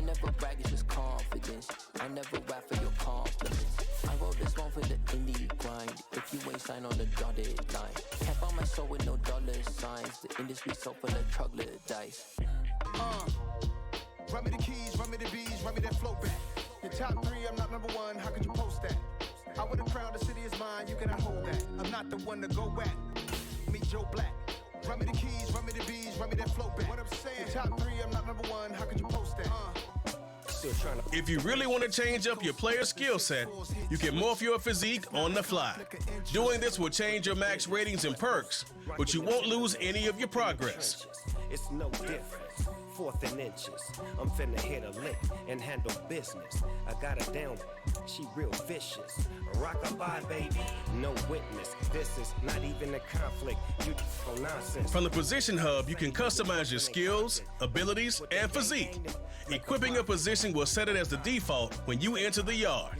never brag, it's just confidence. I never rap for your compliments. I wrote this one for the indie grind. If you ain't signed on the dotted line, can't buy my soul with no dollar signs. The industry so full of troglodytes. Run me the keys, run me the bees, run me that flow back. Your top 3, I'm not number 1, how could you post that? I would have crowned, the city is mine, you cannot hold that. I'm not the one to go back. Meet Joe Black. Run me the keys, run me the bees, run me that flow back. What I'm saying, your top 3, I'm not number 1, how could you post that? If you really want to change up your player skill set, you can morph your physique on the fly. Doing this will change your max ratings and perks, but you won't lose any of your progress. It's no difference. 4th and inches. I'm finna hit a lick and handle business. I got her down, she real vicious. Rock-a-bye, baby, no witness. This is not even a conflict. You no nonsense. From the Position Hub, you can customize your skills, abilities, and physique. Equipping a position will set it as the default when you enter the yard.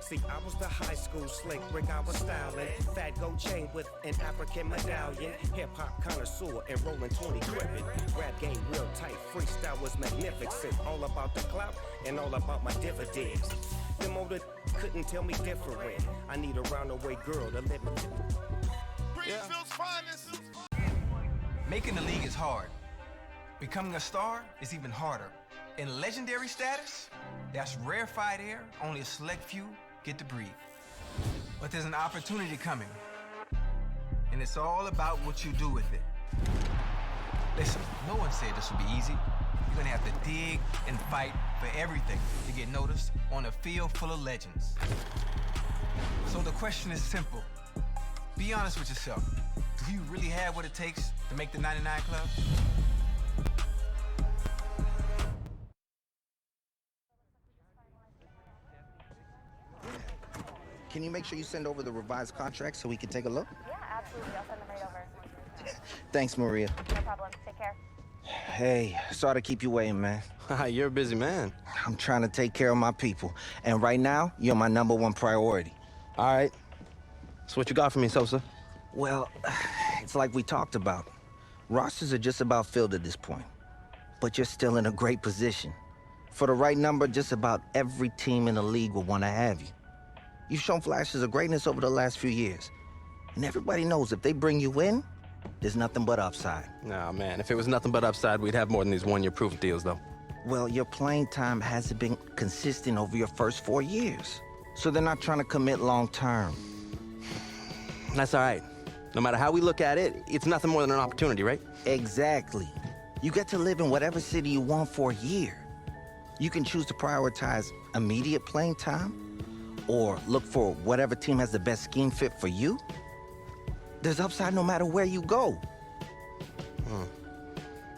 See, I was the high school slick brick, I was styling. Fat gold chain with an African medallion. Hip-hop connoisseur and rolling 20 gripping. Rap game real tight, freestyle was magnificent. All about the clout and all about my dividends. Them older couldn't tell me different. I need a roundaway girl to live with. Making the league is hard. Becoming a star is even harder. In legendary status, that's rarefied air, only a select few get to breathe. But there's an opportunity coming, and it's all about what you do with it. Listen, no one said this would be easy. You're gonna have to dig and fight for everything to get noticed on a field full of legends. So the question is simple. Be honest with yourself. Do you really have what it takes to make the 99 Club? Can you make sure you send over the revised contract so we can take a look? Yeah, absolutely. I'll send them right over. Thanks, Maria. No problem. Take care. Hey, sorry to keep you waiting, man. You're a busy man. I'm trying to take care of my people. And right now, you're my #1 priority. All right. So what you got for me, Sosa? Well, it's like we talked about. Rosters are just about filled at this point. But you're still in a great position. For the right number, just about every team in the league will want to have you. You've shown flashes of greatness over the last few years. And everybody knows if they bring you in, there's nothing but upside. Nah, man, if it was nothing but upside, we'd have more than these one-year proof deals, though. Well, your playing time hasn't been consistent over your first 4 years. So they're not trying to commit long-term. That's all right. No matter how we look at it, it's nothing more than an opportunity, right? Exactly. You get to live in whatever city you want for a year. You can choose to prioritize immediate playing time or look for whatever team has the best scheme fit for you. There's upside no matter where you go.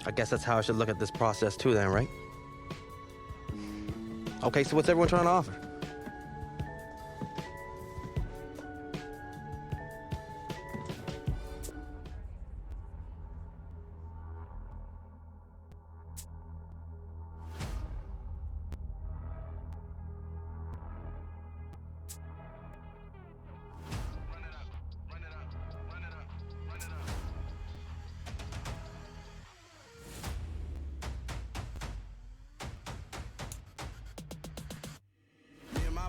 I guess that's how I should look at this process too then, right? Okay, so what's everyone trying to offer?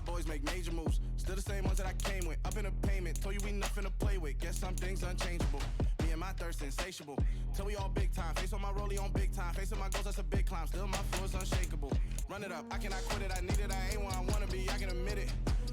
Boys make major moves, still the same ones that I came with. Up in a payment, told you we nothing to play with. Guess some things unchangeable. Me and my thirst insatiable. Till we all big time. Face on my rollie on big time. Facing my goals, that's a big climb. Still my flow is unshakable. Run it up, I cannot quit it. I need it, I ain't where I wanna be. I can admit it.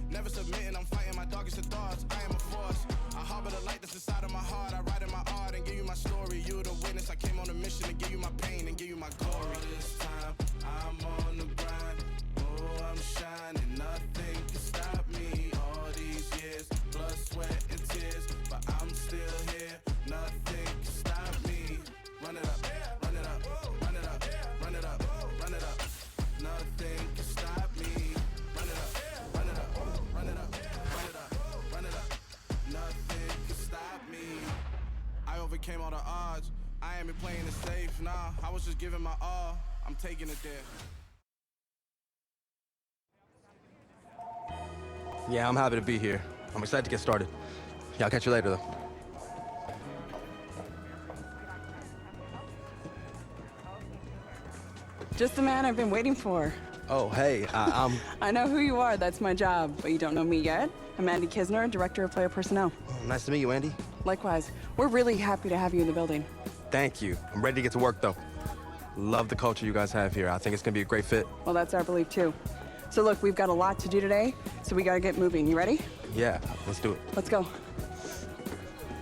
Never submitting, I'm fighting my darkest of thoughts. I am a force. I harbor the light that's inside of my heart. I write in my art and give you my story. You the witness. I came on a mission to give you my pain and give you my glory. All this time, I'm on the grind. Oh, I'm shining. Nothing can stop me. All these years, blood, sweat, and tears. But I'm still here. Nothing can stop me. Run it up, run it up, run it up, run it up, run it up. Nothing can stop me. Run it up, run it up, run it up, run it up, run it up. Nothing can stop me. I overcame all the odds. I ain't been playing it safe, nah. I was just giving my all. I'm taking it there. Yeah, I'm happy to be here. I'm excited to get started. Yeah, I'll catch you later, though. Just the man I've been waiting for. Oh, hey, I'm... I know who you are, that's my job, but you don't know me yet. I'm Andy Kisner, Director of Player Personnel. Nice to meet you, Andy. Likewise. We're really happy to have you in the building. Thank you. I'm ready to get to work, though. Love the culture you guys have here. I think it's gonna be a great fit. Well, that's our belief, too. So look, we've got a lot to do today, so we gotta get moving. You ready? Yeah, let's do it. Let's go.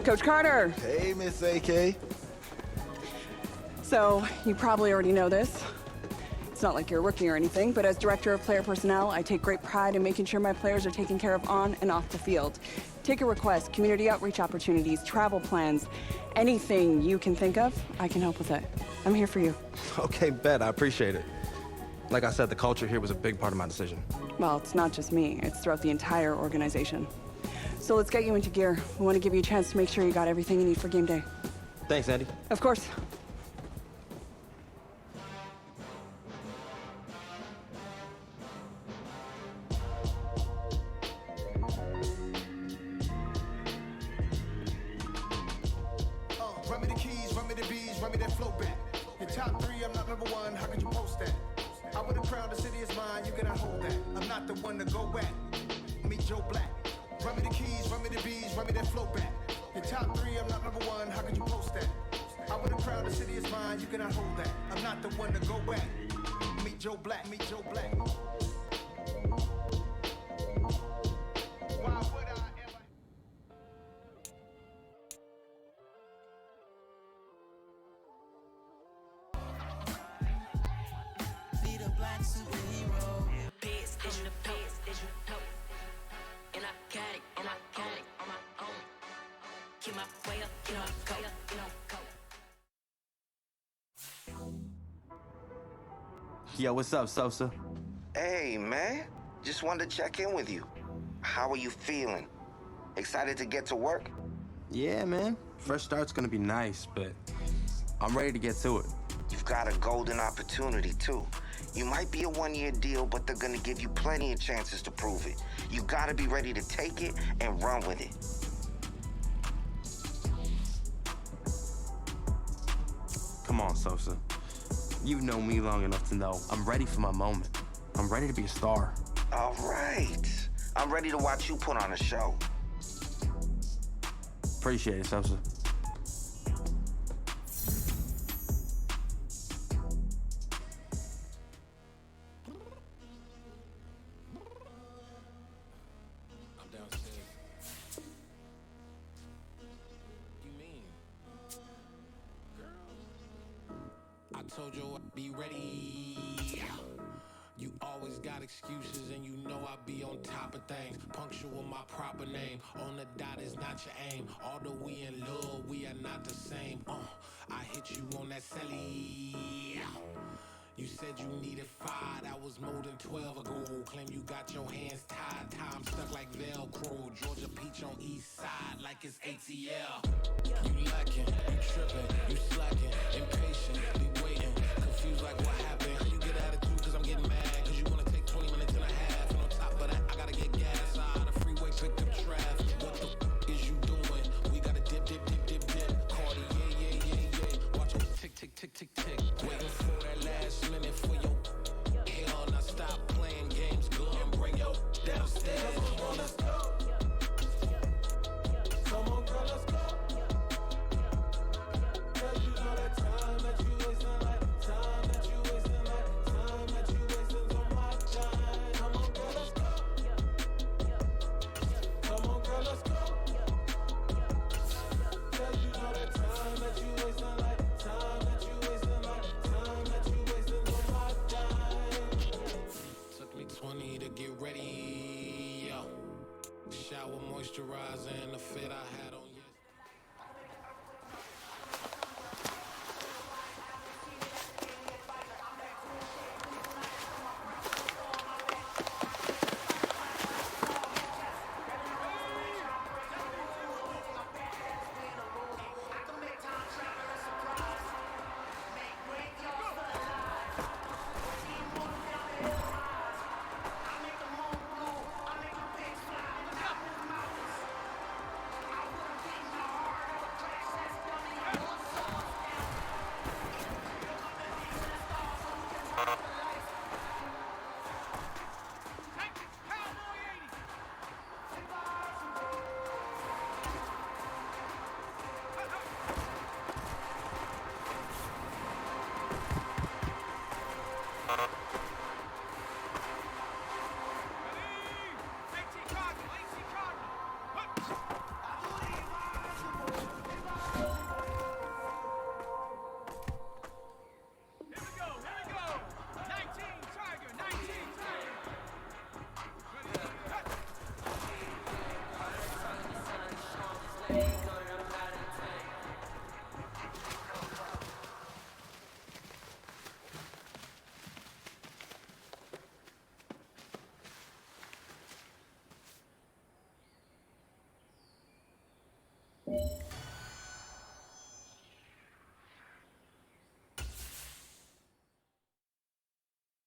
Coach Carter! Hey, Miss AK. So, you probably already know this. It's not like you're a rookie or anything, but as Director of Player Personnel, I take great pride in making sure my players are taken care of on and off the field. Ticket requests, community outreach opportunities, travel plans, anything you can think of, I can help with it. I'm here for you. Okay, bet. I appreciate it. Like I said, the culture here was a big part of my decision. Well, it's not just me. It's throughout the entire organization. So let's get you into gear. We want to give you a chance to make sure you got everything you need for game day. Thanks, Andy. Of course. Run me the keys, run me the bees, run me that flow back. In top 3, I'm not number 1, how could you post that? I would have crowned the city is mine, you cannot hold that. I'm not the one to go at. Meet Joe Black. Run me the keys, run me the bees, run me that flow back. In top 3, I'm not number 1, how could you post that? I would have crowned the city is mine, you cannot hold that. I'm not the one to go at. Meet Joe Black, meet Joe Black. Why would I ever? Yo, what's up, Sosa? Hey, man. Just wanted to check in with you. How are you feeling? Excited to get to work? Yeah, man. Fresh start's gonna be nice, but I'm ready to get to it. You've got a golden opportunity, too. You might be a one-year deal, but they're gonna give you plenty of chances to prove it. You gotta be ready to take it and run with it. Come on, Sosa. You've known me long enough to know I'm ready for my moment. I'm ready to be a star. All right. I'm ready to watch you put on a show. Appreciate it, Sosa. I told you I'd be ready. You always got excuses and you know I be on top of things. Punctual my proper name. On the dot is not your aim. Although we in love, we are not the same. I hit you on that celly. You said you needed 5, that was more than 12 ago. Claim you got your hands tied, time stuck like Velcro. Georgia Peach on east side like it's ATL. You lacking, you tripping, you slacking, impatient, be waiting, confused like what happened. You get attitude cause I'm getting mad, cause you wanna take 20 minutes and a half. And on top of that, I gotta get gas out of the freeway, picked up traffic. What the is you doing? We gotta dip, dip, dip, dip, dip. Cardi, yeah. Watch it tick, tick, tick, tick, tick. Waiting for that last minute for your hell. Now stop playing games, go and bring your downstairs. Come on, let's go. Come on, girl, let's go. Cause you know that time that you wasting, like time that you wasting, like time that you wasting on my time. Come on, girl, let's go. Come on, girl, let's go. Cause you know that time that you wasting, like time that you wasting, like time that you wasting on my time. Took me 20 to get ready, yo. Shower moisturizer and the fit I had on.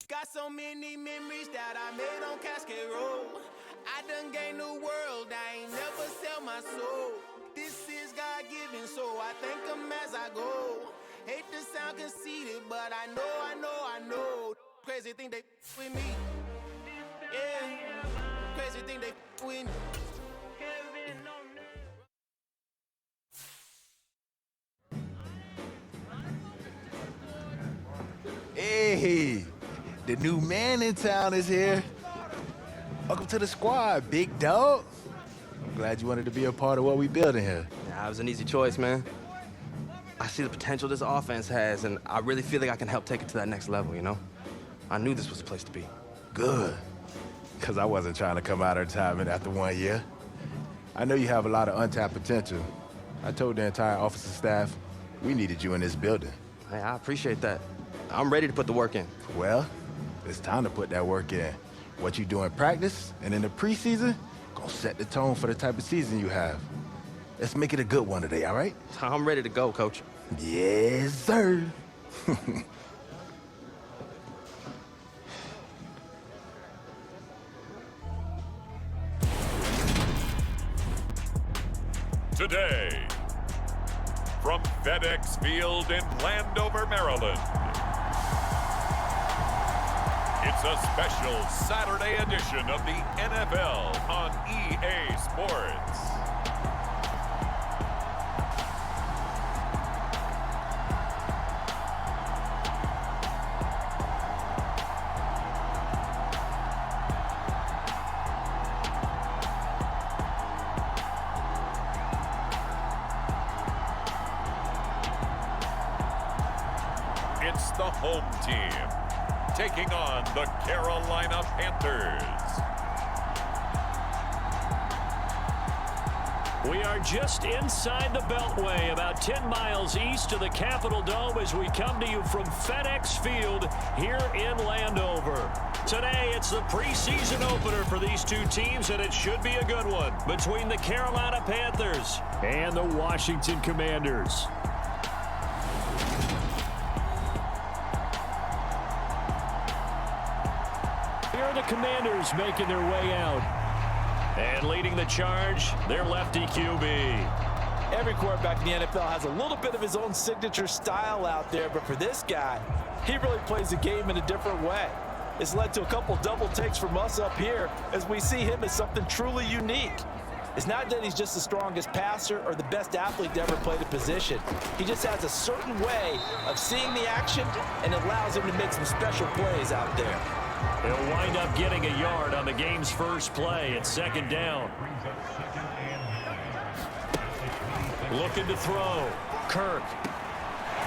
Got so many memories that I made on Cascade Road. I done gained the world, I ain't never sell my soul. This is God-given, so I thank him as I go. Hate to sound conceited, but I know. Crazy thing they with me. Yeah, crazy thing they with me. Hey, the new man in town is here. Welcome to the squad, big dog. I'm glad you wanted to be a part of what we building here. Nah, it was an easy choice, man. I see the potential this offense has, and I really feel like I can help take it to that next level, you know? I knew this was the place to be. Good, because I wasn't trying to come out of retirement after 1 year. I know you have a lot of untapped potential. I told the entire office and staff we needed you in this building. Hey, I appreciate that. I'm ready to put the work in. Well, it's time to put that work in. What you do in practice and in the preseason, gonna set the tone for the type of season you have. Let's make it a good one today, all right? I'm ready to go, Coach. Yes, sir. Today, from FedEx Field in Landover, Maryland, it's a special Saturday edition of the NFL on EA Sports. It's the home team taking on the Carolina Panthers. We are just inside the Beltway, about 10 miles east of the Capitol Dome as we come to you from FedEx Field here in Landover. Today, it's the preseason opener for these two teams, and it should be a good one between the Carolina Panthers and the Washington Commanders. Here are the Commanders making their way out. And leading the charge, their lefty QB. Every quarterback in the NFL has a little bit of his own signature style out there, but for this guy, he really plays the game in a different way. It's led to a couple double takes from us up here as we see him as something truly unique. It's not that he's just the strongest passer or the best athlete to ever play the position. He just has a certain way of seeing the action, and it allows him to make some special plays out there. He'll wind up getting a yard on the game's first play at second down. Looking to throw. Kirk.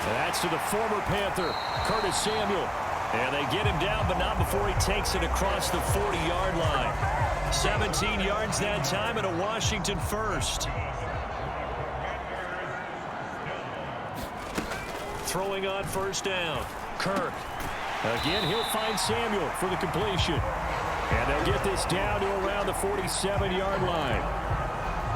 That's to the former Panther, Curtis Samuel. And they get him down, but not before he takes it across the 40-yard line. 17 yards that time and a Washington first. Throwing on first down. Kirk. Again, he'll find Samuel for the completion. And they'll get this down to around the 47-yard line.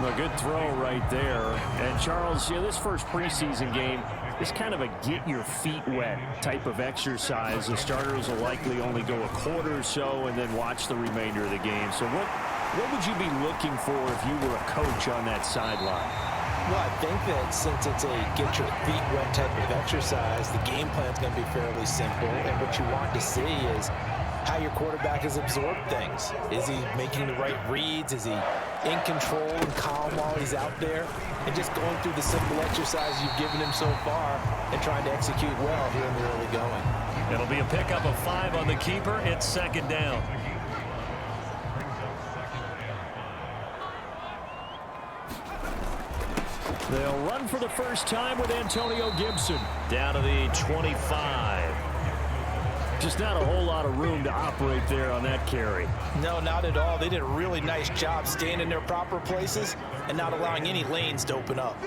A good throw right there. And Charles, this first preseason game is kind of a get-your-feet-wet type of exercise. The starters will likely only go a quarter or so and then watch the remainder of the game. So what would you be looking for if you were a coach on that sideline? Well, I think that since it's a get-your-feet-wet type of exercise, the game plan's going to be fairly simple. And what you want to see is how your quarterback has absorbed things. Is he making the right reads? Is he in control and calm while he's out there? And just going through the simple exercise you've given him so far and trying to execute well here in the early going. It'll be a pickup of 5 on the keeper. It's second down. They'll run for the first time with Antonio Gibson. Down to the 25. Just not a whole lot of room to operate there on that carry. No, not at all. They did a really nice job staying in their proper places and not allowing any lanes to open up.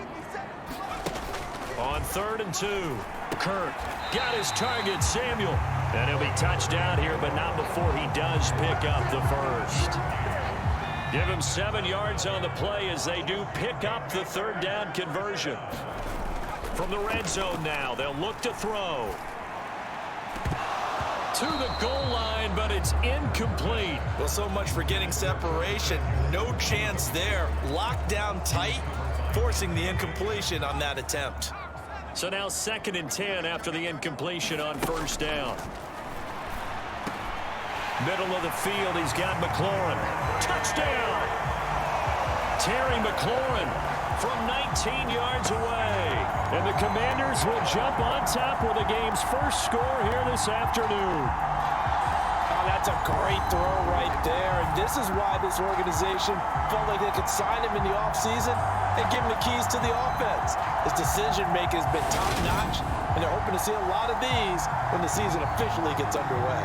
On 3rd and 2, Kirk got his target, Samuel. And he'll be touched down here, but not before he does pick up the first. Give him 7 yards on the play as they do pick up the 3rd down conversion. From the red zone now, they'll look to throw. To the goal line, but it's incomplete. Well, so much for getting separation. No chance there. Locked down tight, forcing the incompletion on that attempt. So now 2nd and 10 after the incompletion on 1st down. Middle of the field, he's got McLaurin. Touchdown! Terry McLaurin from 19 yards away. And the Commanders will jump on top with the game's first score here this afternoon. Oh, that's a great throw right there. And this is why this organization felt like they could sign him in the offseason and give him the keys to the offense. His decision-making has been top-notch, and they're hoping to see a lot of these when the season officially gets underway.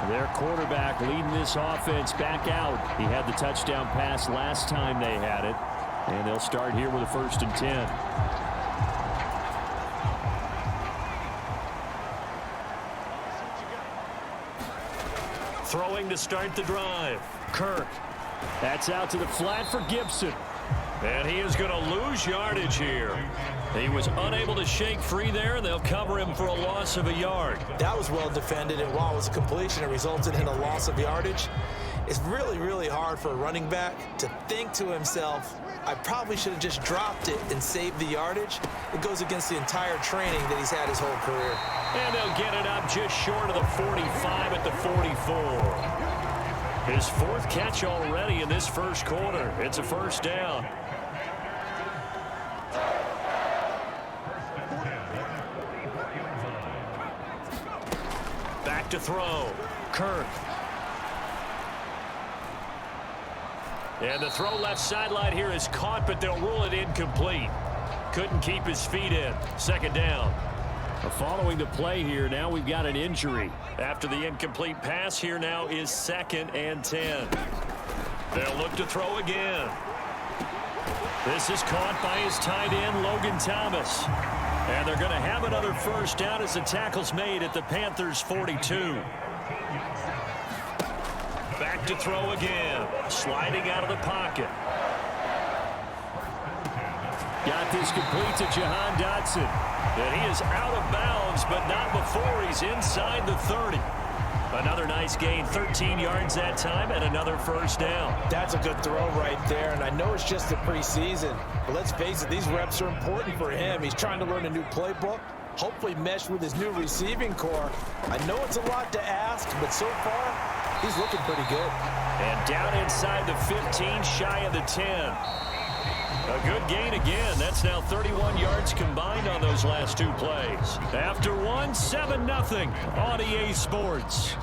Their quarterback leading this offense back out. He had the touchdown pass last time they had it. And they'll start here with a 1st and 10. Throwing to start the drive. Kirk. That's out to the flat for Gibson. And he is going to lose yardage here. He was unable to shake free there, and they'll cover him for a loss of a yard. That was well defended, and while it was a completion, it resulted in a loss of yardage. It's really, really hard for a running back to think to himself, I probably should have just dropped it and saved the yardage. It goes against the entire training that he's had his whole career. And they'll get it up just short of the 45 at the 44. His 4th catch already in this first quarter. It's a 1st down. Back to throw. Kirk. And the throw left sideline here is caught, but they'll rule it incomplete. Couldn't keep his feet in. 2nd down. Following the play here, now we've got an injury. After the incomplete pass, here now is 2nd and 10. They'll look to throw again. This is caught by his tight end, Logan Thomas. And they're going to have another 1st down as the tackle's made at the Panthers' 42. Back to throw again. Sliding out of the pocket. Got this complete to Jahan Dotson. And he is out of bounds, but not before he's inside the 30. Another nice gain, 13 yards that time, and another 1st down. That's a good throw right there, and I know it's just the preseason, but let's face it, these reps are important for him. He's trying to learn a new playbook, hopefully mesh with his new receiving core. I know it's a lot to ask, but so far, he's looking pretty good. And down inside the 15, shy of the 10. A good gain again. That's now 31 yards combined on those last 2 plays. After one, 7-0 on EA Sports.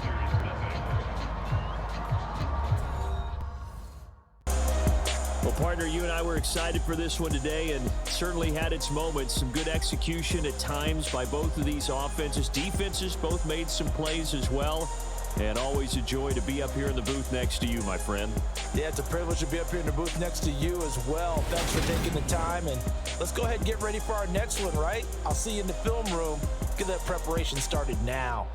Well, partner, you and I were excited for this one today, and certainly had its moments. Some good execution at times by both of these offenses. Defenses both made some plays as well. And always a joy to be up here in the booth next to you, my friend. Yeah, it's a privilege to be up here in the booth next to you as well. Thanks for taking the time, and let's go ahead and get ready for our next one, right? I'll see you in the film room. Get that preparation started now.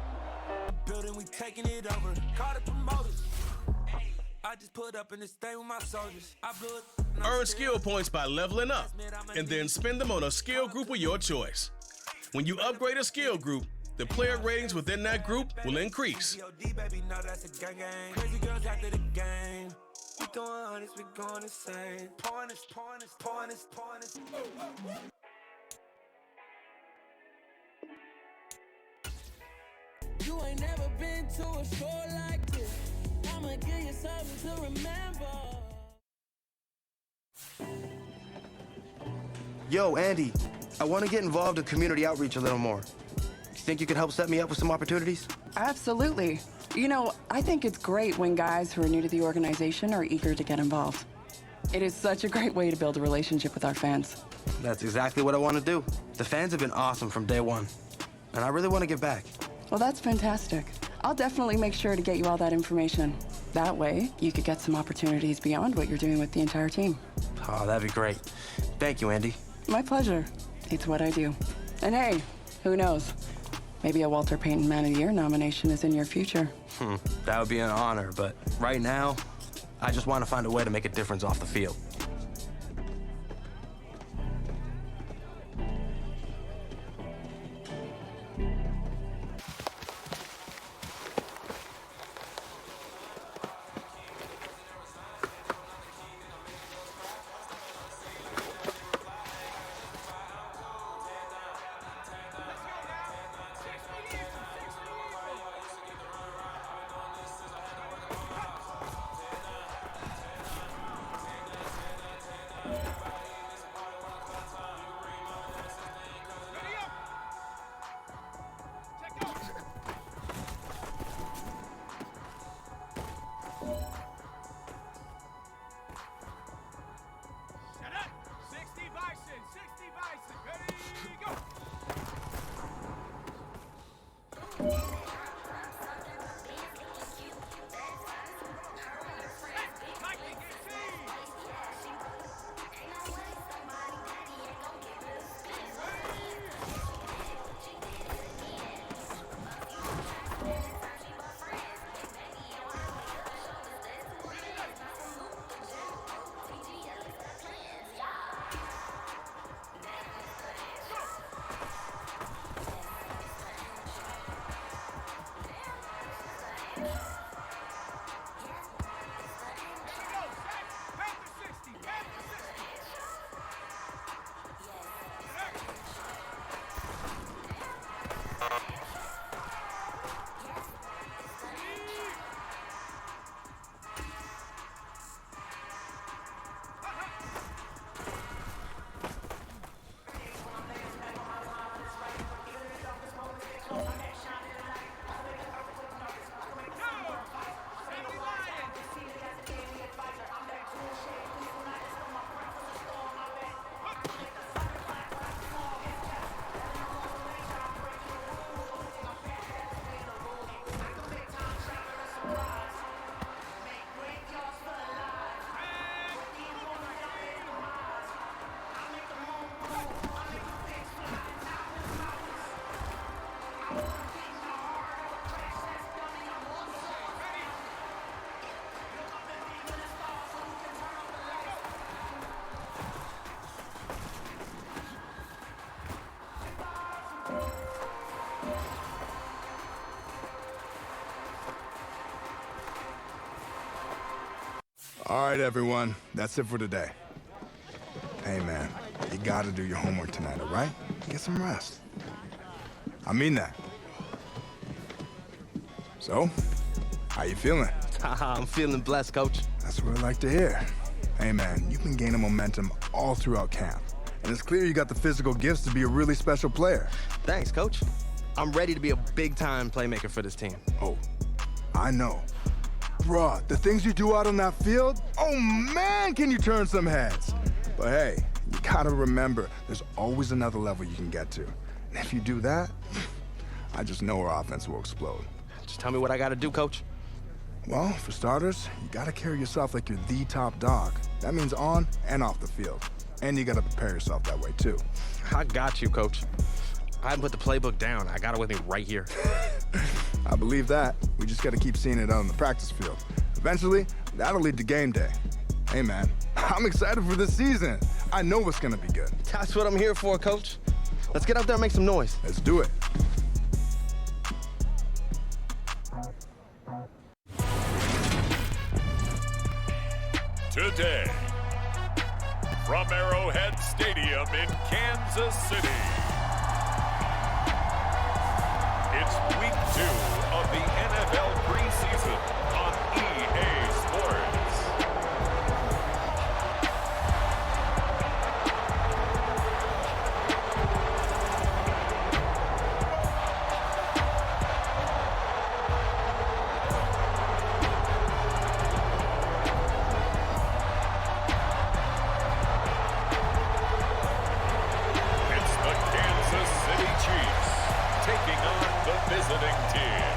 Building, we taking it over. Call the promoters. I just put up in this thing with my soldiers. Earn skill points by leveling up, and then spend them on a skill group of your choice. When you upgrade a skill group, the player ratings within that group will increase. You ain't never been to a show like this. I'ma give you something to remember. Yo, Andy, I want to get involved in community outreach a little more. You think you could help set me up with some opportunities? Absolutely. You know, I think it's great when guys who are new to the organization are eager to get involved. It is such a great way to build a relationship with our fans. That's exactly what I want to do. The fans have been awesome from day one, and I really want to give back. Well, that's fantastic. I'll definitely make sure to get you all that information. That way, you could get some opportunities beyond what you're doing with the entire team. Oh, that'd be great. Thank you, Andy. My pleasure. It's what I do. And hey, who knows? Maybe a Walter Payton Man of the Year nomination is in your future. That would be an honor, but right now, I just want to find a way to make a difference off the field. All right, everyone. That's it for today. Hey, man, you gotta do your homework tonight, all right? Get some rest. I mean that. So, how you feeling? I'm feeling blessed, Coach. That's what I like to hear. Hey, man, you've been gaining momentum all throughout camp. And it's clear you got the physical gifts to be a really special player. Thanks, Coach. I'm ready to be a big-time playmaker for this team. Oh, I know. Bruh, the things you do out on that field, oh man, can you turn some heads. But hey, you gotta remember, there's always another level you can get to. And if you do that, I just know our offense will explode. Just tell me what I gotta do, Coach. Well, for starters, you gotta carry yourself like you're the top dog. That means on and off the field. And you gotta prepare yourself that way too. I got you, Coach. I haven't put the playbook down. I got it with me right here. I believe that. We just gotta keep seeing it on the practice field. Eventually, that'll lead to game day. Hey, man, I'm excited for this season. I know it's gonna be good. That's what I'm here for, Coach. Let's get out there and make some noise. Let's do it. Today, from Arrowhead Stadium in Kansas City, it's Week 2 of the NFL preseason on EA Sports. It's the Kansas City Chiefs taking on the visiting team.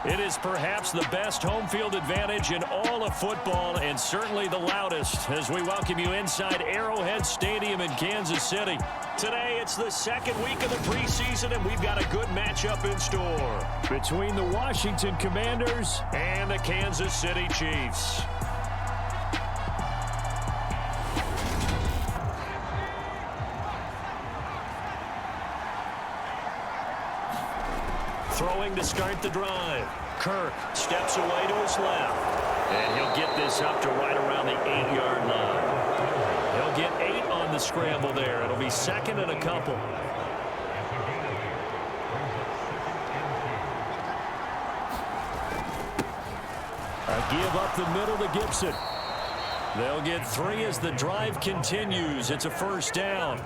It is perhaps the best home field advantage in all of football, and certainly the loudest, as we welcome you inside Arrowhead Stadium in Kansas City. Today, it's the second week of the preseason, and we've got a good matchup in store between the Washington Commanders and the Kansas City Chiefs. Throwing to start the drive. Kirk steps away to his left. And he'll get this up to right around the 8-yard line. He'll get 8 on the scramble there. It'll be second and a couple. A give up the middle to Gibson. They'll get 3 as the drive continues. It's a first down.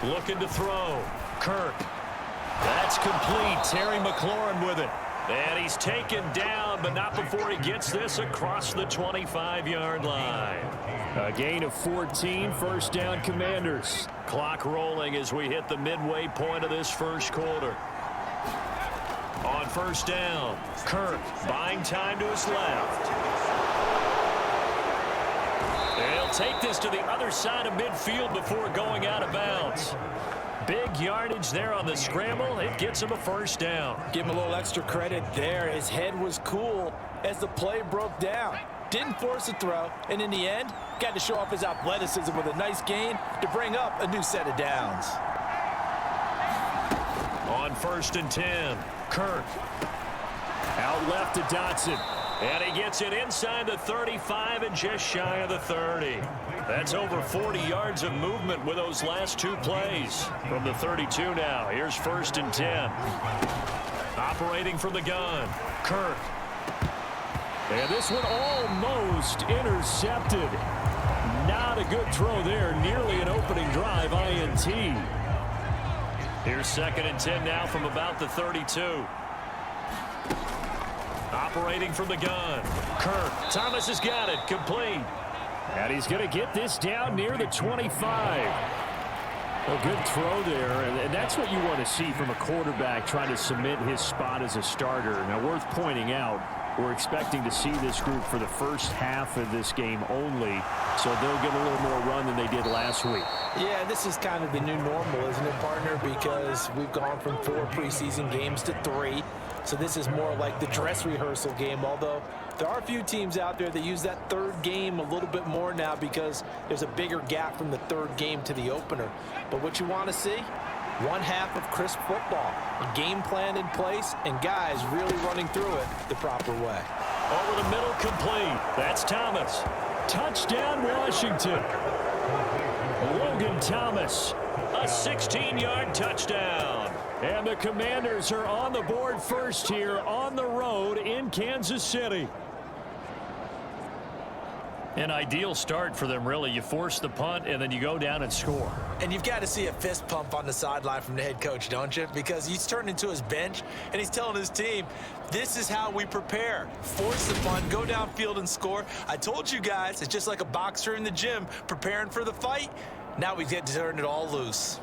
Looking to throw. Kirk. That's complete. Terry McLaurin with it. And he's taken down, but not before he gets this across the 25-yard line. A gain of 14, first down Commanders. Clock rolling as we hit the midway point of this first quarter. On first down, Kirk buying time to his left. They'll take this to the other side of midfield before going out of bounds. Big yardage there on the scramble. It gets him a first down. Give him a little extra credit there. His head was cool as the play broke down. Didn't force a throw, and in the end, got to show off his athleticism with a nice gain to bring up a new set of downs. On first and 10, Kirk. Out left to Dotson. And he gets it inside the 35 and just shy of the 30. That's over 40 yards of movement with those last 2 plays. From the 32 now, here's first and 10. Operating from the gun, Kirk. And this one almost intercepted. Not a good throw there. Nearly an opening drive, INT. Here's second and 10 now from about the 32. Operating from the gun. Kirk. Thomas has got it. Complete. And he's going to get this down near the 25. A good throw there, and that's what you want to see from a quarterback trying to cement his spot as a starter. Now, worth pointing out, we're expecting to see this group for the first half of this game only, so they'll get a little more run than they did last week. Yeah, this is kind of the new normal, isn't it, partner? Because we've gone from 4 preseason games to 3. So this is more like the dress rehearsal game, although there are a few teams out there that use that third game a little bit more now because there's a bigger gap from the third game to the opener. But what you want to see? One half of crisp football, a game plan in place, and guys really running through it the proper way. Over the middle, complete. That's Thomas. Touchdown, Washington. Logan Thomas, a 16-yard touchdown. And the Commanders are on the board first here on the road in Kansas City. An ideal start for them, really. You force the punt, and then you go down and score. And you've got to see a fist pump on the sideline from the head coach, don't you? Because he's turned into his bench, and he's telling his team, this is how we prepare. Force the punt, go downfield and score. I told you guys, it's just like a boxer in the gym preparing for the fight. Now we get to turn it all loose.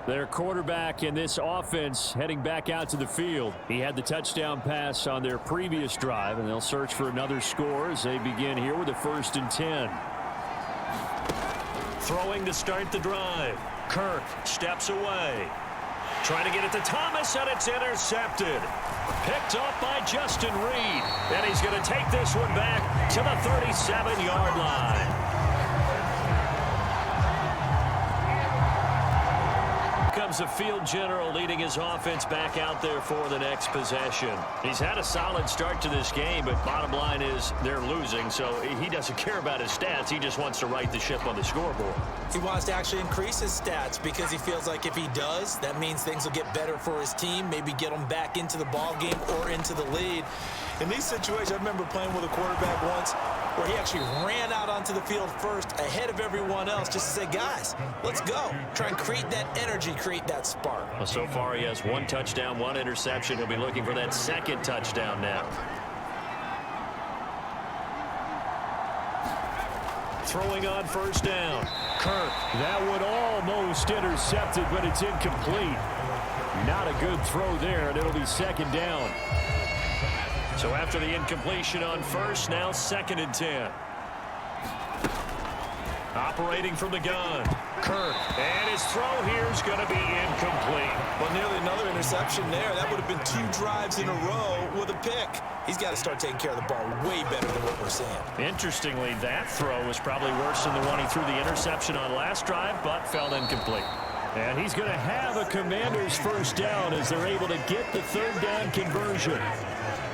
Their quarterback in this offense heading back out to the field. He had the touchdown pass on their previous drive, and they'll search for another score as they begin here with a first and 10. Throwing to start the drive. Kirk steps away. Trying to get it to Thomas, and it's intercepted. Picked off by Justin Reed. And he's going to take this one back to the 37-yard line. comes the field general leading his offense back out there for the next possession. He's had a solid start to this game, but bottom line is they're losing, so he doesn't care about his stats. He just wants to right the ship on the scoreboard. He wants to actually increase his stats because he feels like if he does, that means things will get better for his team, maybe get them back into the ball game or into the lead. In these situations, I remember playing with a quarterback once where he actually ran out onto the field first ahead of everyone else just to say, guys, let's go. Try and create that energy, create that spark. Well, so far he has 1 touchdown, 1 interception. He'll be looking for that 2nd touchdown now. Throwing on 1st down. Kirk. That one almost intercepted, but it's incomplete. Not a good throw there, and it'll be 2nd down. So after the incompletion on 1st, now 2nd and 10. Operating from the gun. Kirk. And his throw here is going to be incomplete. Well, nearly another interception there. That would have been 2 drives in a row with a pick. He's got to start taking care of the ball way better than what we're seeing. Interestingly, that throw was probably worse than the one he threw the interception on last drive, but fell incomplete. And he's going to have a Commanders 1st down as they're able to get the 3rd down conversion.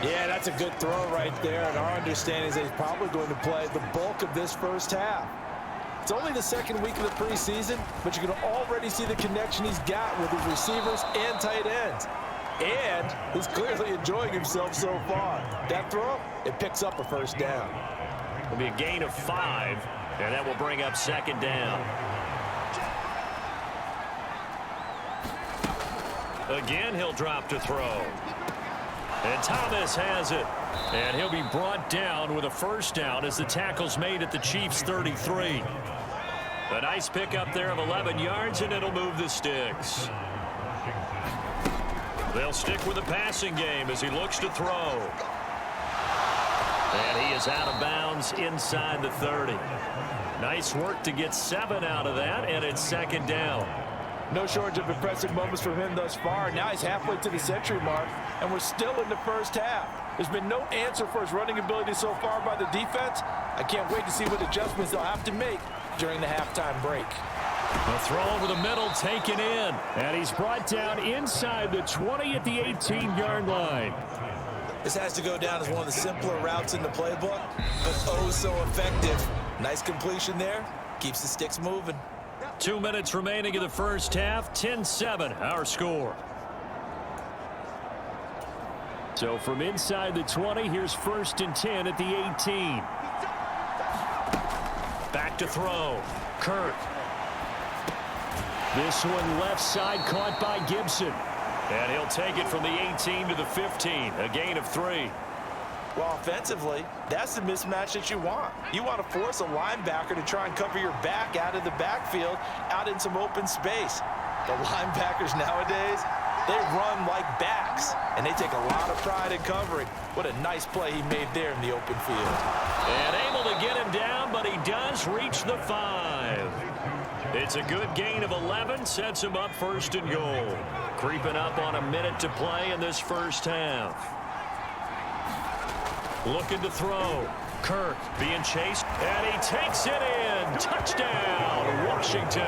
Yeah, that's a good throw right there. And our understanding is that he's probably going to play the bulk of this 1st half. It's only the 2nd week of the preseason, but you can already see the connection he's got with his receivers and tight ends. And he's clearly enjoying himself so far. That throw, it picks up a 1st down. It'll be a gain of 5, and that will bring up 2nd down. Again, he'll drop to throw. And Thomas has it. And he'll be brought down with a 1st down as the tackle's made at the Chiefs' 33. A nice pickup there of 11 yards, and it'll move the sticks. They'll stick with the passing game as he looks to throw. And he is out of bounds inside the 30. Nice work to get 7 out of that, and it's 2nd down. No shortage of impressive moments from him thus far. Now he's halfway to the century mark, and we're still in the 1st half. There's been no answer for his running ability so far by the defense. I can't wait to see what adjustments they'll have to make during the halftime break. A throw over the middle, taken in. And he's brought down inside the 20 at the 18-yard line. This has to go down as one of the simpler routes in the playbook, but oh so effective. Nice completion there. Keeps the sticks moving. 2 minutes remaining in the 1st half. 10-7, our score. So from inside the 20, here's 1st and 10 at the 18. Back to throw. Kirk. This one left side caught by Gibson. And he'll take it from the 18 to the 15. A gain of 3. Well, offensively, that's the mismatch that you want. You want to force a linebacker to try and cover your back out of the backfield, out in some open space. The linebackers nowadays, they run like backs, and they take a lot of pride in covering. What a nice play he made there in the open field. And able to get him down, but he does reach the 5. It's a good gain of 11, sets him up 1st and goal. Creeping up on a minute to play in this 1st half. Looking to throw. Kirk being chased, and he takes it in. Touchdown, Washington.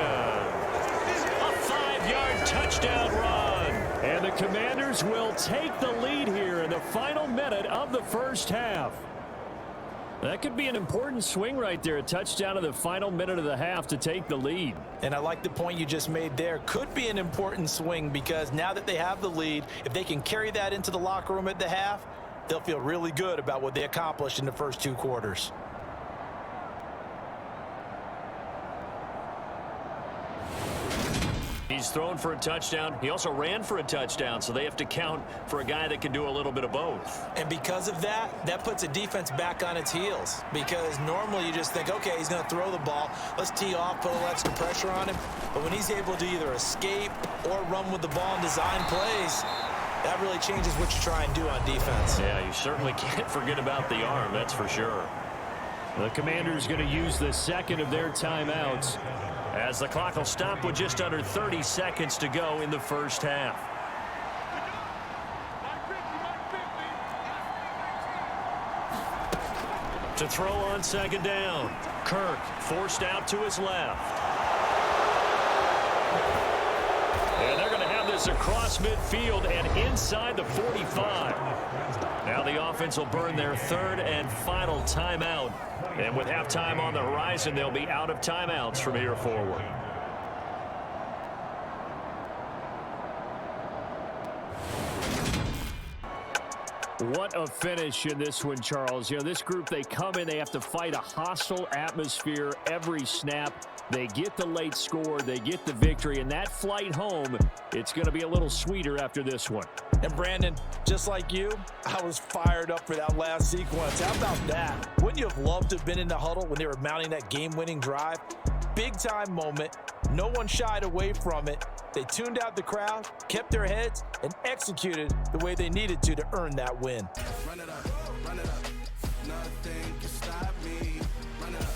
A 5-yard touchdown run. And the Commanders will take the lead here in the final minute of the 1st half. That could be an important swing right there. A touchdown in the final minute of the half to take the lead. And I like the point you just made there. Could be an important swing because now that they have the lead, if they can carry that into the locker room at the half, they'll feel really good about what they accomplished in the first 2 quarters. He's thrown for a touchdown. He also ran for a touchdown, so they have to count for a guy that can do a little bit of both. And because of that, that puts a defense back on its heels. Because normally you just think, okay, he's going to throw the ball. Let's tee off, put a little extra pressure on him. But when he's able to either escape or run with the ball and design plays, that really changes what you try and do on defense. Yeah, you certainly can't forget about the arm, that's for sure. The Commanders going to use the 2nd of their timeouts as the clock will stop with just under 30 seconds to go in the 1st half. To throw on 2nd down. Kirk forced out to his left. And run this across midfield and inside the 45. Now the offense will burn their third and final timeout. And with halftime on the horizon, they'll be out of timeouts from here forward. What a finish in this one, Charles. You know, this group, they come in, they have to fight a hostile atmosphere every snap. They get the late score, they get the victory, and that flight home, it's going to be a little sweeter after this one. And Brandon, just like you, I was fired up for that last sequence. How about that? Wouldn't you have loved to have been in the huddle when they were mounting that game-winning drive? Big-time moment. No one shied away from it. They tuned out the crowd, kept their heads, and executed the way they needed to earn that win. Run it up, run it up. Nothing can stop me. Run it up.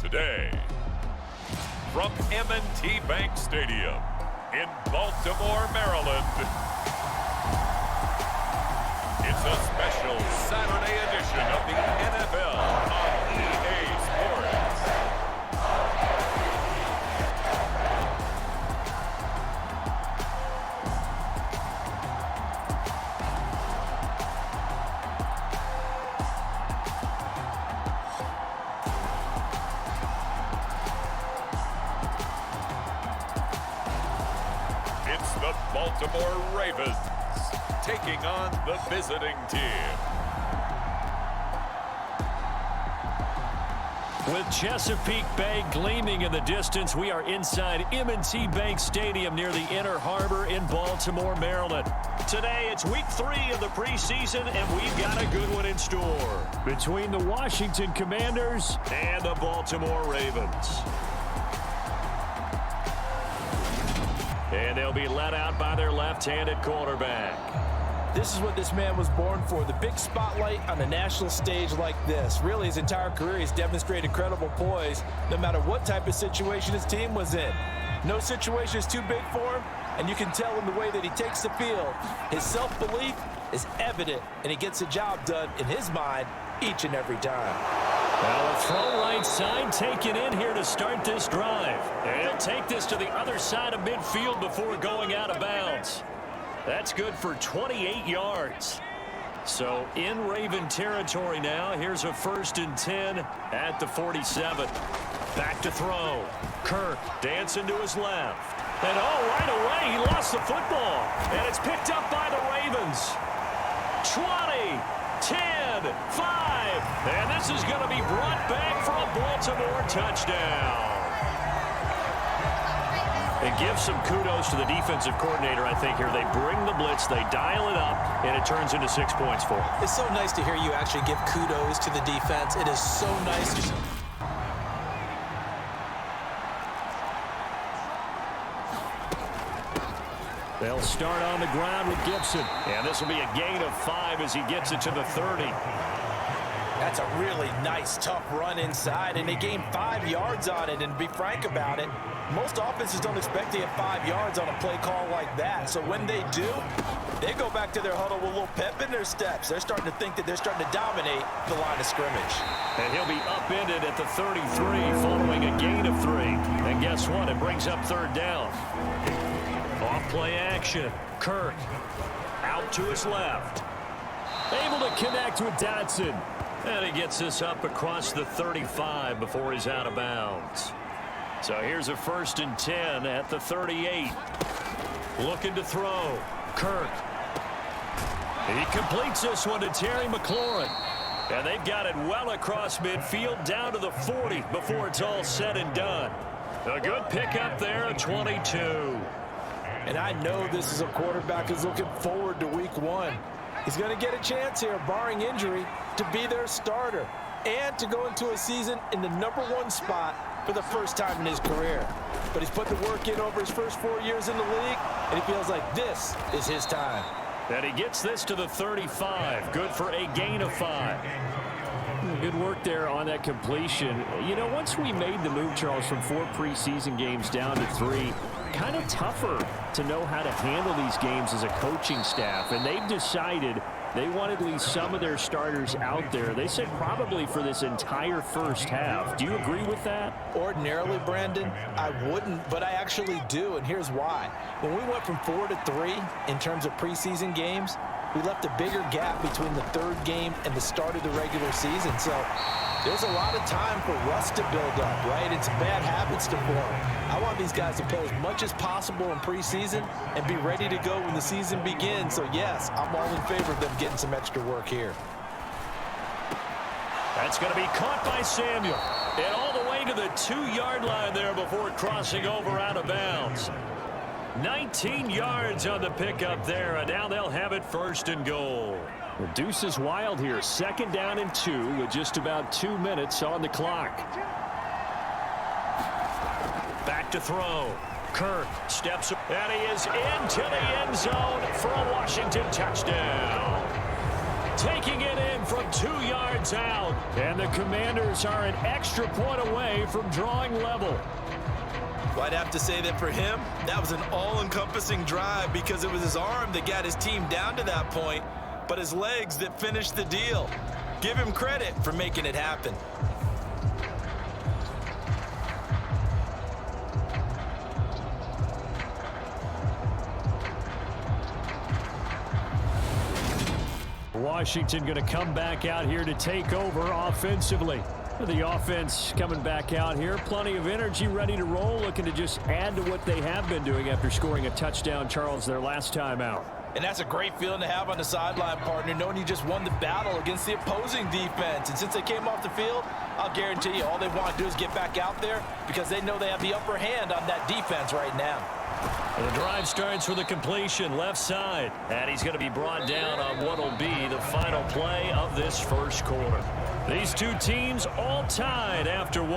Today, from M&T Bank Stadium in Baltimore, Maryland, it's a special Saturday edition of the NFL on EA Sports. The Baltimore Ravens taking on the visiting team. With Chesapeake Bay gleaming in the distance, we are inside M&T Bank Stadium near the Inner Harbor in Baltimore, Maryland. Today, it's week 3 of the preseason, and we've got a good one in store between the Washington Commanders and the Baltimore Ravens. And they'll be let out by their left-handed quarterback. This is what this man was born for, the big spotlight on a national stage like this. Really, his entire career, he's demonstrated incredible poise, no matter what type of situation his team was in. No situation is too big for him, and you can tell in the way that he takes the field. His self-belief is evident, and he gets the job done in his mind each and every time. Now a throw right side taken in here to start this drive. And he'll take this to the other side of midfield before going out of bounds. That's good for 28 yards. So in Raven territory now. Here's a 1st and 10 at the 47. Back to throw. Kirk dancing to his left. And right away he lost the football. And it's picked up by the Ravens. 20, 10, 5. And this is going to be brought back for a Baltimore touchdown. And give some kudos to the defensive coordinator, I think, here. They bring the blitz, they dial it up, and it turns into 6 points for them. It's so nice to hear you actually give kudos to the defense. It is so nice to... They'll start on the ground with Gibson. And this will be a gain of 5 as he gets it to the 30. That's a really nice, tough run inside, and they gained 5 yards on it. And to be frank about it, most offenses don't expect to get 5 yards on a play call like that. So when they do, they go back to their huddle with a little pep in their steps. They're starting to think that they're starting to dominate the line of scrimmage. And he'll be upended at the 33 following a gain of 3. And guess what? It brings up 3rd down. Off play action. Kirk out to his left. Able to connect with Dotson. And he gets this up across the 35 before he's out of bounds. So here's a 1st and 10 at the 38. Looking to throw. Kirk. He completes this one to Terry McLaurin. And they've got it well across midfield down to the 40 before it's all said and done. A good pickup there at 22. And I know this is a quarterback who's looking forward to week 1. He's going to get a chance here, barring injury, to be their starter and to go into a season in the #1 spot for the first time in his career. But he's put the work in over his first 4 years in the league, and he feels like this is his time. And he gets this to the 35. Good for a gain of 5. Good work there on that completion. You know, once we made the move, Charles, from 4 preseason games down to 3, kind of tougher to know how to handle these games as a coaching staff. And they've decided they want at least some of their starters out there. They said probably for this entire first half. Do you agree with that? Ordinarily, Brandon, I wouldn't, but I actually do, and here's why. When we went from 4 to 3 in terms of preseason games, we left a bigger gap between the 3rd game and the start of the regular season. So there's a lot of time for rust to build up, right? It's bad habits to form. I want these guys to play as much as possible in preseason and be ready to go when the season begins. So, yes, I'm all in favor of them getting some extra work here. That's going to be caught by Samuel. And all the way to the 2-yard line there before crossing over out of bounds. 19 yards on the pickup there, and now they'll have it 1st and goal. The deuce is wild here. 2nd down and 2 with just about 2 minutes on the clock. Back to throw. Kirk steps up, and he is into the end zone for a Washington touchdown. Taking it in from 2 yards out, and the Commanders are an extra point away from drawing level. Well, I'd have to say that for him, that was an all-encompassing drive because it was his arm that got his team down to that point, but his legs that finished the deal. Give him credit for making it happen. Washington going to come back out here to take over offensively. The offense coming back out here. Plenty of energy, ready to roll, looking to just add to what they have been doing after scoring a touchdown, Charles, their last time out. And that's a great feeling to have on the sideline, partner, knowing you just won the battle against the opposing defense. And since they came off the field, I'll guarantee you all they want to do is get back out there because they know they have the upper hand on that defense right now. And the drive starts with a completion left side. And he's going to be brought down on what will be the final play of this first quarter. These two teams all tied after 1.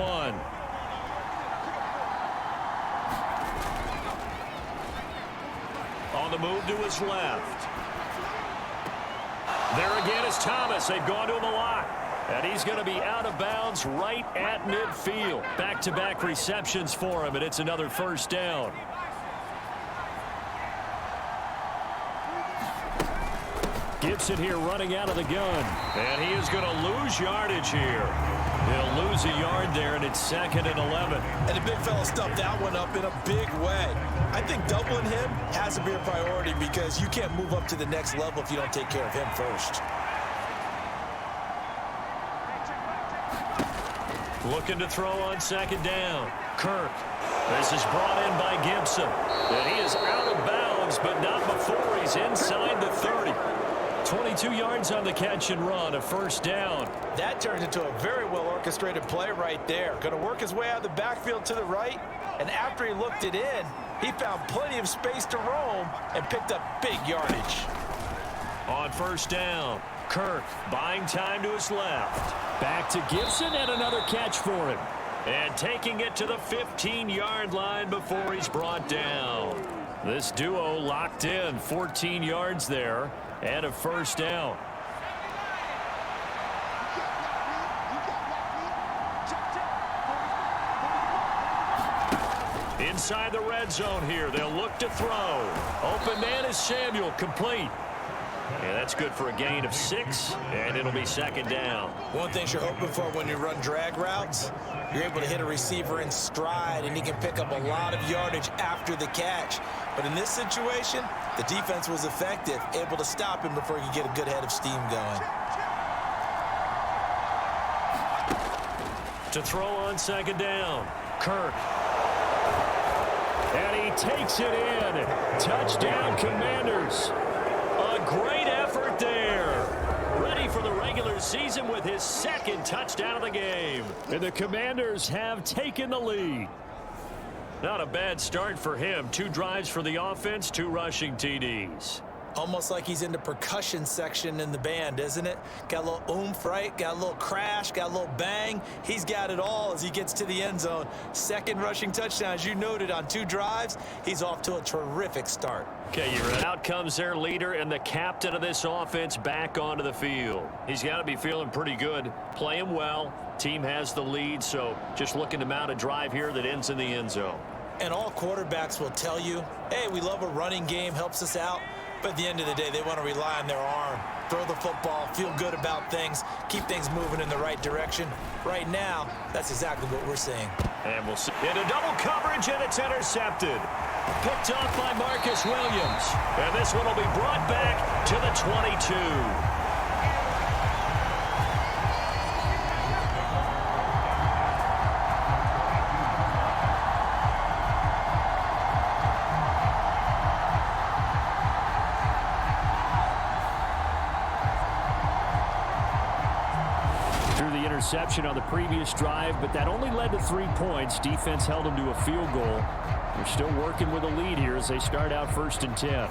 On the move to his left. There again is Thomas. They've gone to him a lot. And he's going to be out of bounds right at midfield. Back-to-back receptions for him, and it's another 1st down. Gibson here running out of the gun. And he is going to lose yardage here. He'll lose a yard there, and it's 2nd and 11. And the big fella stuffed that one up in a big way. I think doubling him has to be a priority because you can't move up to the next level if you don't take care of him first. Looking to throw on 2nd down. Kirk. This is brought in by Gibson. And he is out of bounds, but not before he's inside the 30. 22 yards on the catch and run, a 1st down. That turns into a very well-orchestrated play right there. Going to work his way out of the backfield to the right, and after he looked it in, he found plenty of space to roam and picked up big yardage. On 1st down, Kirk buying time to his left. Back to Gibson, and another catch for him. And taking it to the 15-yard line before he's brought down. This duo locked in, 14 yards there. And a 1st down. Inside the red zone here. They'll look to throw. Open man is Samuel. Complete. Yeah, that's good for a gain of 6, and it'll be 2nd down. One thing you're hoping for when you run drag routes, you're able to hit a receiver in stride, and he can pick up a lot of yardage after the catch. But in this situation, the defense was effective, able to stop him before he could get a good head of steam going. To throw on 2nd down, Kirk. And he takes it in. Touchdown, Commanders. A great effort there. Ready for the regular season with his 2nd touchdown of the game. And the Commanders have taken the lead. Not a bad start for him. 2 drives for the offense, 2 rushing TDs. Almost like he's in the percussion section in the band, isn't it? Got a little oomph, right? Got a little crash, got a little bang. He's got it all as he gets to the end zone. 2nd rushing touchdown, as you noted, on 2 drives. He's off to a terrific start. Okay, you're right. Out comes their leader and the captain of this offense back onto the field. He's got to be feeling pretty good, playing well. Team has the lead, so just looking to mount a drive here that ends in the end zone. And all quarterbacks will tell you, hey, we love a running game, helps us out. But at the end of the day, they want to rely on their arm, throw the football, feel good about things, keep things moving in the right direction. Right now, that's exactly what we're seeing. And we'll see. Into double coverage, and it's intercepted. Picked off by Marcus Williams. And this one will be brought back to the 22. Interception on the previous drive, but that only led to 3 points. Defense held them to a field goal. They're still working with a lead here as they start out 1st and 10.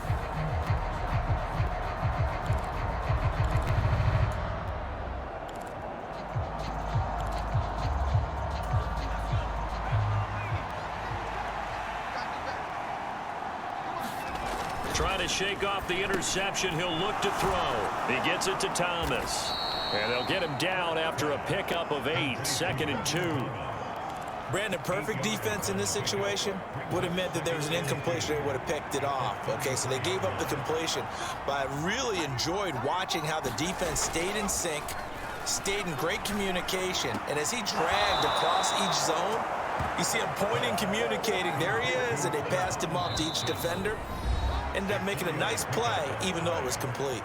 Trying to shake off the interception. He'll look to throw. He gets it to Thomas. And they'll get him down after a pickup of 8, 2nd and 2. Brandon, perfect defense in this situation would have meant that there was an incompletion. They would have picked it off. Okay, so they gave up the completion. But I really enjoyed watching how the defense stayed in sync, stayed in great communication. And as he dragged across each zone, you see him pointing, communicating. There he is, and they passed him off to each defender. Ended up making a nice play, even though it was complete.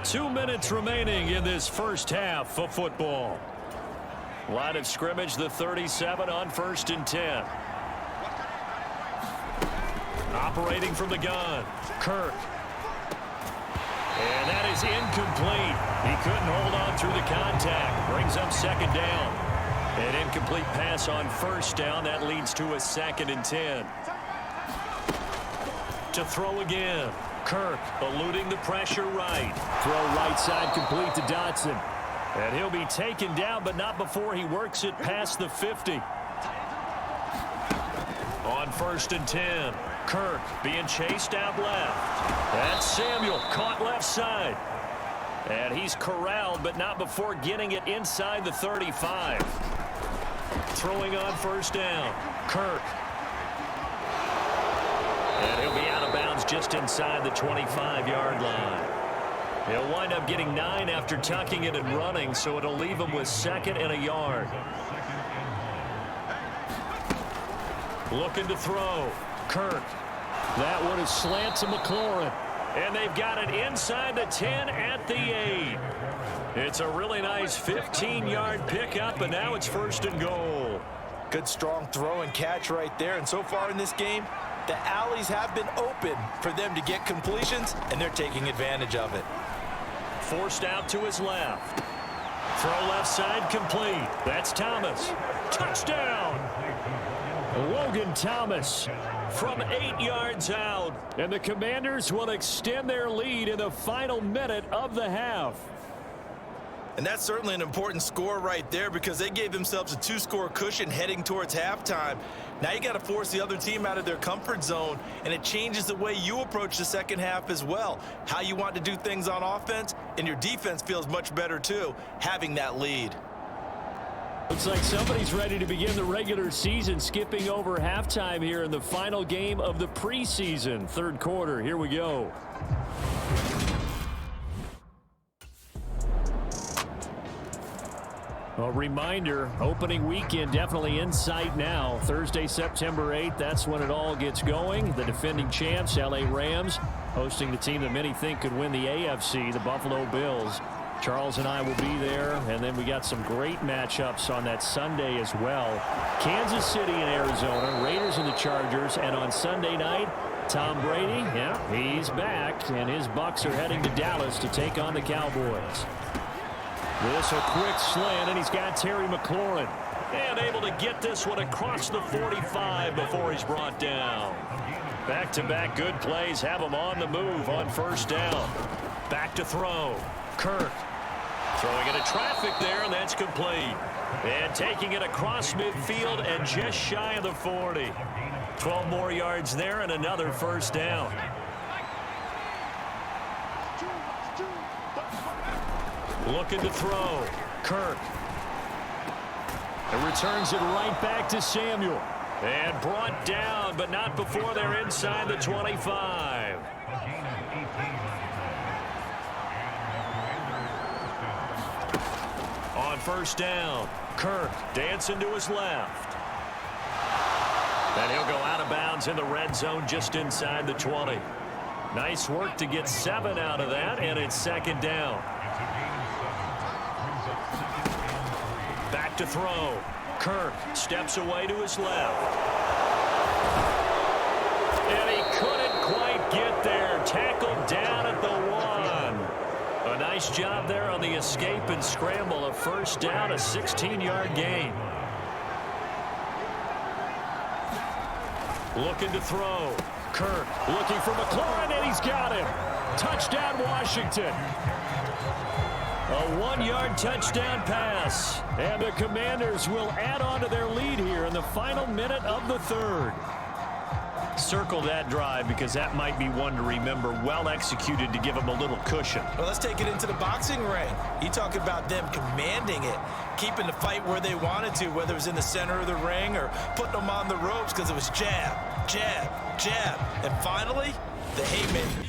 2 minutes remaining in this first half of football. Line of scrimmage, the 37 on 1st and 10. Operating from the gun, Kirk. And that is incomplete. He couldn't hold on through the contact. Brings up 2nd down. An incomplete pass on 1st down. That leads to a 2nd and 10. To throw again. Kirk eluding the pressure right. Throw right side complete to Dotson. And he'll be taken down, but not before he works it past the 50. On 1st and 10, Kirk being chased out left. That's Samuel caught left side. And he's corralled, but not before getting it inside the 35. Throwing on 1st down, Kirk. And he'll be out of bounds just inside the 25-yard line. He'll wind up getting 9 after tucking it and running, so it'll leave him with 2nd and a yard. Looking to throw. Kirk. That one is slant to McLaurin. And they've got it inside the 10 at the 8. It's a really nice 15-yard pickup, and now it's 1st and goal. Good strong throw and catch right there. And so far in this game, the alleys have been open for them to get completions, and they're taking advantage of it. Forced out to his left. Throw left side complete. That's Thomas. Touchdown! Logan Thomas from 8 yards out. And the Commanders will extend their lead in the final minute of the half. And that's certainly an important score right there because they gave themselves a 2-score cushion heading towards halftime. Now you got to force the other team out of their comfort zone, and it changes the way you approach the second half as well. How you want to do things on offense, and your defense feels much better too, having that lead. Looks like somebody's ready to begin the regular season, skipping over halftime here in the final game of the preseason. Third quarter, here we go. A reminder, opening weekend definitely in sight now. Thursday, September 8th, that's when it all gets going. The defending champs, LA Rams, hosting the team that many think could win the AFC, the Buffalo Bills. Charles and I will be there, and then we got some great matchups on that Sunday as well. Kansas City and Arizona, Raiders and the Chargers, and on Sunday night, Tom Brady, yeah, he's back, and his Bucs are heading to Dallas to take on the Cowboys. This a quick slant, and he's got Terry McLaurin. And able to get this one across the 45 before he's brought down. Back-to-back good plays have him on the move on first down. Back to throw. Kirk throwing into traffic there, and that's complete. And taking it across midfield and just shy of the 40. 12 more yards there and another first down. Looking to throw. Kirk. And returns it right back to Samuel. And brought down, but not before they're inside the 25. On first down, Kirk dancing to his left. And he'll go out of bounds in the red zone just inside the 20. Nice work to get 7 out of that, and it's second down. Back to throw. Kirk steps away to his left. And he couldn't quite get there. Tackled down at the 1. A nice job there on the escape and scramble. A first down, a 16-yard gain. Looking to throw. Kirk looking for McLaurin, and he's got him. Touchdown, Washington. A 1-yard touchdown pass. And the Commanders will add on to their lead here in the final minute of the third. Circle that drive because that might be one to remember. Well executed to give them a little cushion. Well, let's take it into the boxing ring. You talk about them commanding it, keeping the fight where they wanted to, whether it was in the center of the ring or putting them on the ropes because it was jab, jab, jab. And finally, the haymaker.